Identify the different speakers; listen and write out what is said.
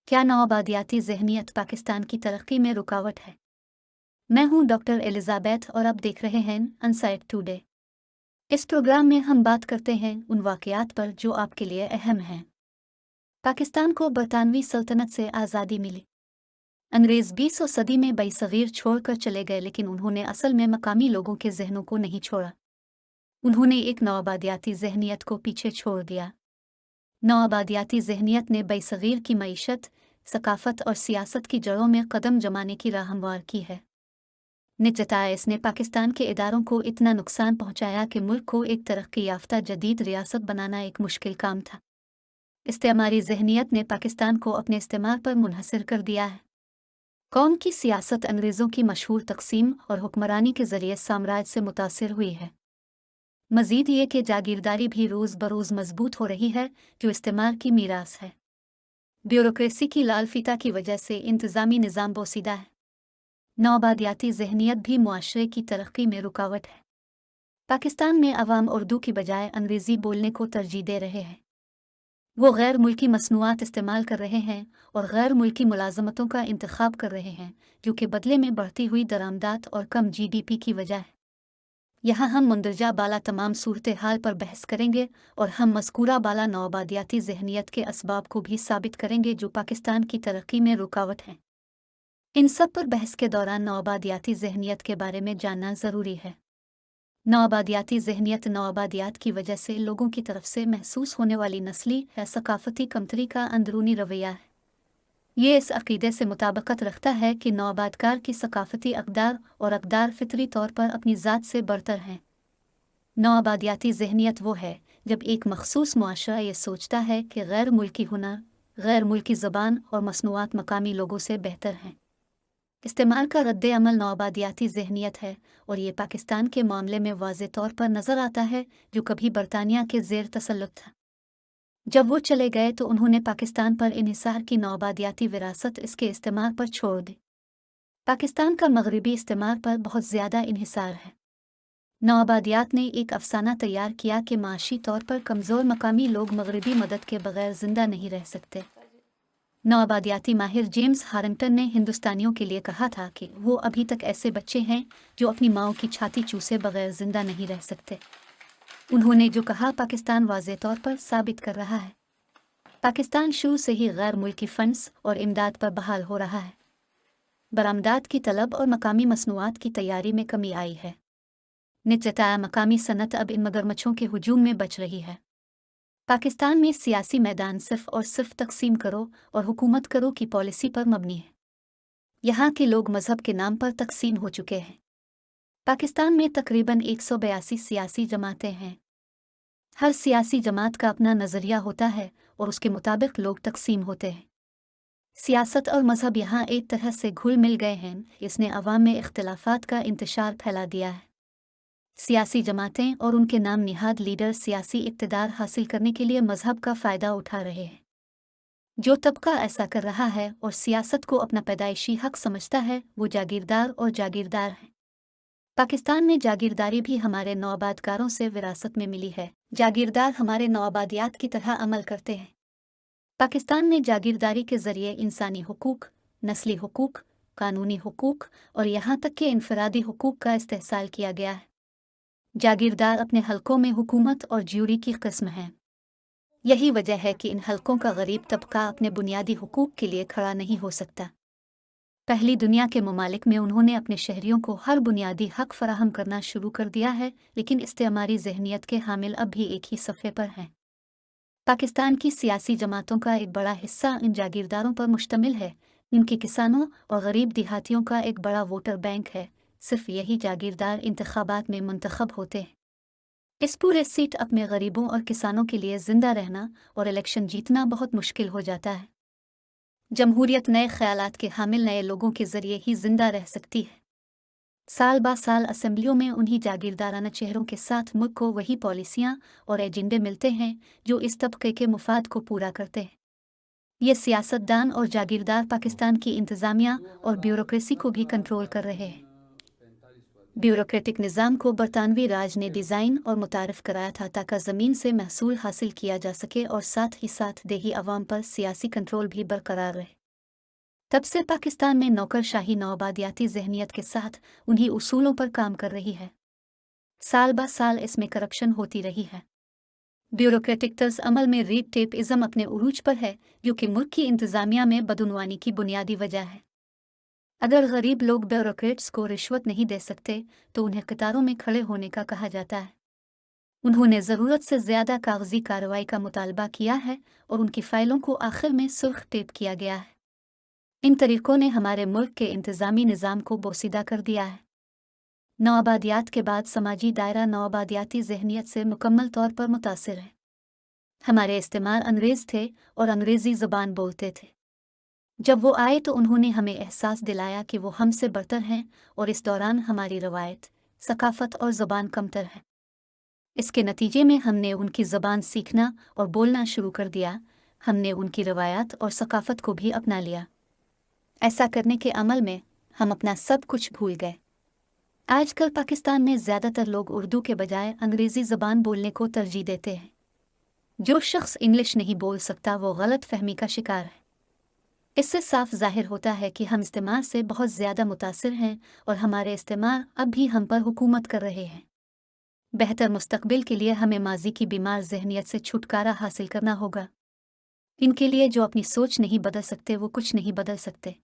Speaker 1: क्या नौआबादियाती ज़हनियत पाकिस्तान की तरक्की में रुकावट है? मैं हूं डॉक्टर एलिजाबेथ और अब देख रहे हैं अनसाइड टुडे। इस प्रोग्राम में हम बात करते हैं उन वाक़यात पर जो आपके लिए अहम हैं। पाकिस्तान को बरतानवी सल्तनत से आज़ादी मिली। अंग्रेज़ 20वीं सदी में बरसगीर छोड़कर चले गए, लेकिन उन्होंने असल में मकामी लोगों के जहनों को नहीं छोड़ा। उन्होंने एक नौआबादियाती ज़हनियत को पीछे छोड़ दिया। नौआबादियाती ज़हनियत ने बरसगीर की मईशत, सकाफ़त और सियासत की जड़ों में कदम जमाने की राह हमवार की है। निजताए इसने पाकिस्तान के इदारों को इतना नुकसान पहुंचाया कि मुल्क को एक तरक्की याफ्ता जदीद रियासत बनाना एक मुश्किल काम था। इस्तेमारी ज़हनियत ने पाकिस्तान को अपने इस्तेमाल पर मुनहसर कर दिया है। कौम की सियासत अंग्रेज़ों की मशहूर तकसीम और हुक्मरानी के ज़रिए साम्राज्य से मुतासिर हुई है। मज़ीद ये कि जागीरदारी भी रोज़ बरोज़ मजबूत हो रही है, जो इस्तेमार की मीरास है। ब्यूरोक्रेसी की लाल फीता की वजह से इंतज़ामी निज़ाम बोसीदा है। नौआबादियाती ज़हनियत भी मुआशरे की तरक्की में रुकावट है। पाकिस्तान में अवाम उर्दू की बजाय अंग्रेज़ी बोलने को तरजीह दे रहे हैं। वो गैर मुल्की मसनूआत इस्तेमाल कर रहे हैं और गैर मुल्की मुलाजमतों का इंतखाब कर रहे हैं, जो कि बदले में बढ़ती हुई दरामदात और कम GDP की वजह है। यहाँ हम मुंदरजा बाला तमाम सूरत हाल पर बहस करेंगे और हम मज़कूरा बाला नौआबादियाती ज़हनियत के असबाब को भी साबित करेंगे जो पाकिस्तान की तरक्की में रुकावट हैं। इन सब पर बहस के दौरान नौआबादियाती ज़हनियत के बारे में जानना ज़रूरी है। नौआबादियाती ज़हनियत नौआबादियात की वजह से लोगों की तरफ से महसूस होने वाली नस्ली या सकाफ़ती कमतरी का अंदरूनी रवैया है। ये इस अक़ीदे से मुताबिकत रखता है कि नौआबादकार की सकाफ़ती अक़दार और अक़दार फ़ितरी तौर पर अपनी ज़ात से बरतर हैं। नौआबादियाती ज़हनियत वो है जब एक मख़सूस मुआशरा ये सोचता है कि गैर मुल्की हुनर, गैर मुल्की ज़बान और मसनूआत मकामी लोगों से बेहतर हैं। इस्तेमाल का रद्द अमल नौआबादियाती ज़हनियत है और ये पाकिस्तान के मामले में वाज़े तौर पर नज़र आता है, जो कभी बरतानिया के ज़ेर तसल्लुत था। जब वो चले गए तो उन्होंने पाकिस्तान पर इन्हिसार की नौआबादियाती विरासत इसके इस्तेमाल पर छोड़ दी। पाकिस्तान का मगरबी इस्तेमाल पर बहुत ज़्यादा इन्हिसार है। नौआबादियात ने एक अफसाना तैयार किया कि माशी तौर पर कमज़ोर मकामी लोग मगरबी मदद के बगैर ज़िंदा नहीं रह सकते। नौआबादियाती माहिर जेम्स हारिंगटन ने हिंदुस्तानियों के लिए कहा था कि वो अभी तक ऐसे बच्चे हैं जो अपनी माओ की छाती चूसे बगैर जिंदा नहीं रह सकते। उन्होंने जो कहा पाकिस्तान वाज़े तौर पर साबित कर रहा है। पाकिस्तान शुरू से ही गैर मुल्की फंड्स और इमदाद पर बहाल हो रहा है। बरामदात की तलब और मकामी मसनूआत की तैयारी में कमी आई है। निजताया मकामी सनत अब इन मगरमच्छों के हुजूम में बच रही है। पाकिस्तान में सियासी मैदान सिर्फ और सिर्फ तकसीम करो और हुकूमत करो की पॉलिसी पर मबनी है। यहाँ के लोग मजहब के नाम पर तकसीम हो चुके हैं। पाकिस्तान में तकरीबन 182 सियासी जमातें हैं। हर सियासी जमात का अपना नज़रिया होता है और उसके मुताबिक लोग तकसीम होते हैं। सियासत और मजहब यहाँ एक तरह से घुल मिल गए हैं, इसने अवाम में इख्तिलाफात का इंतशार फैला दिया है। सियासी जमातें और उनके नाम निहाद लीडर सियासी इक़्तिदार हासिल करने के लिए मजहब का फ़ायदा उठा रहे हैं। जो तबका ऐसा कर रहा है और सियासत को अपना पैदाइशी हक समझता है, वो जागीरदार और जागीरदार हैं। पाकिस्तान में जागीरदारी भी हमारे नौआबादकारों से विरासत में मिली है। जागीरदार हमारे नौआबादियात की तरह अमल करते हैं। पाकिस्तान में जागीरदारी के ज़रिए इंसानी हुकूक, नस्ली हुकूक, कानूनी हुकूक और यहाँ तक कि इनफरादी हुकूक का इस्तेहसाल किया गया है। जागीरदार अपने हलकों में हुकूमत और ज्यूरी की किस्म हैं। यही वजह है कि इन हलकों का गरीब तबका अपने बुनियादी हुकूक के लिए खड़ा नहीं हो सकता। पहली दुनिया के ममालिक में उन्होंने अपने शहरियों को हर बुनियादी हक फराहम करना शुरू कर दिया है, लेकिन इस्तेमारी ज़हनियत के हामिल अब भी एक ही सफ़े पर हैं। पाकिस्तान की सियासी जमातों का एक बड़ा हिस्सा इन जागीरदारों पर मुश्तमिल है। इनके किसानों और गरीब देहातियों का एक बड़ा वोटर बैंक है। सिर्फ यही जागीरदार इंतखाबात में मुंतखब होते हैं। इस पूरे सीट अप में गरीबों और किसानों के लिए जिंदा रहना और इलेक्शन जीतना बहुत मुश्किल हो जाता है। जमहूरियत नए ख्यालात के हामिल नए लोगों के जरिए ही जिंदा रह सकती है। साल बा साल असेंबलियों में उन्हीं जागीरदाराना चेहरों के साथ मुल्क को वही पॉलिसियां और एजेंडे मिलते हैं जो इस तबके के मुफाद को पूरा करते हैं। ये सियासतदान और जागीरदार पाकिस्तान की इंतज़ामिया और ब्यूरोक्रेसी को भी कंट्रोल कर रहे हैं। ब्यूरोक्रेटिक निज़ाम को बरतानवी राज ने डिज़ाइन और मुतारिफ कराया था ताकि ज़मीन से महसूल हासिल किया जा सके और साथ ही साथ देही अवाम पर सियासी कंट्रोल भी बरकरार रहे। तब से पाकिस्तान में नौकरशाही नौआबादियाती जहनियत के साथ उन्हीं उसूलों पर काम कर रही है। साल ब साल इसमें करप्शन होती रही है। ब्यूरोक्रेटिक तर्ज अमल में रेड टेपिज्म अपने उरूज पर है, जो कि मुल्क की इंतज़ामिया में बदउनवानी की बुनियादी वजह है। अगर गरीब लोग ब्यूरोक्रेट्स को रिश्वत नहीं दे सकते तो उन्हें कतारों में खड़े होने का कहा जाता है। उन्होंने ज़रूरत से ज़्यादा कागजी कार्रवाई का मुतालबा किया है और उनकी फ़ाइलों को आखिर में सुर्ख टेप किया गया है। इन तरीक़ों ने हमारे मुल्क के इंतज़ामी निज़ाम को बोसीदा कर दिया है। नौआबादियात के बाद समाजी दायरा नौआबादियाती जहनियत से मुकम्मल तौर पर मुतासिर है। हमारे इस्तेमाल अंग्रेज़ थे और अंग्रेज़ी ज़बान बोलते थे। जब वो आए तो उन्होंने हमें एहसास दिलाया कि वो हमसे बरतर हैं और इस दौरान हमारी रवायत, सकाफ़त और ज़बान कमतर है। इसके नतीजे में हमने उनकी ज़बान सीखना और बोलना शुरू कर दिया। हमने उनकी रवायात और सकाफ़त को भी अपना लिया। ऐसा करने के अमल में हम अपना सब कुछ भूल गए। आजकल पाकिस्तान में ज़्यादातर लोग उर्दू के बजाय अंग्रेज़ी ज़बान बोलने को तरजीह देते हैं। जो शख्स इंग्लिश नहीं बोल सकता वो गलत फहमी का शिकार है। इससे साफ ज़ाहिर होता है कि हम इस्तेमाल से बहुत ज़्यादा मुतासिर हैं और हमारे इस्तेमाल अब भी हम पर हुकूमत कर रहे हैं। बेहतर मुस्तकबिल के लिए हमें माजी की बीमार जहनियत से छुटकारा हासिल करना होगा। इनके लिए जो अपनी सोच नहीं बदल सकते वो कुछ नहीं बदल सकते।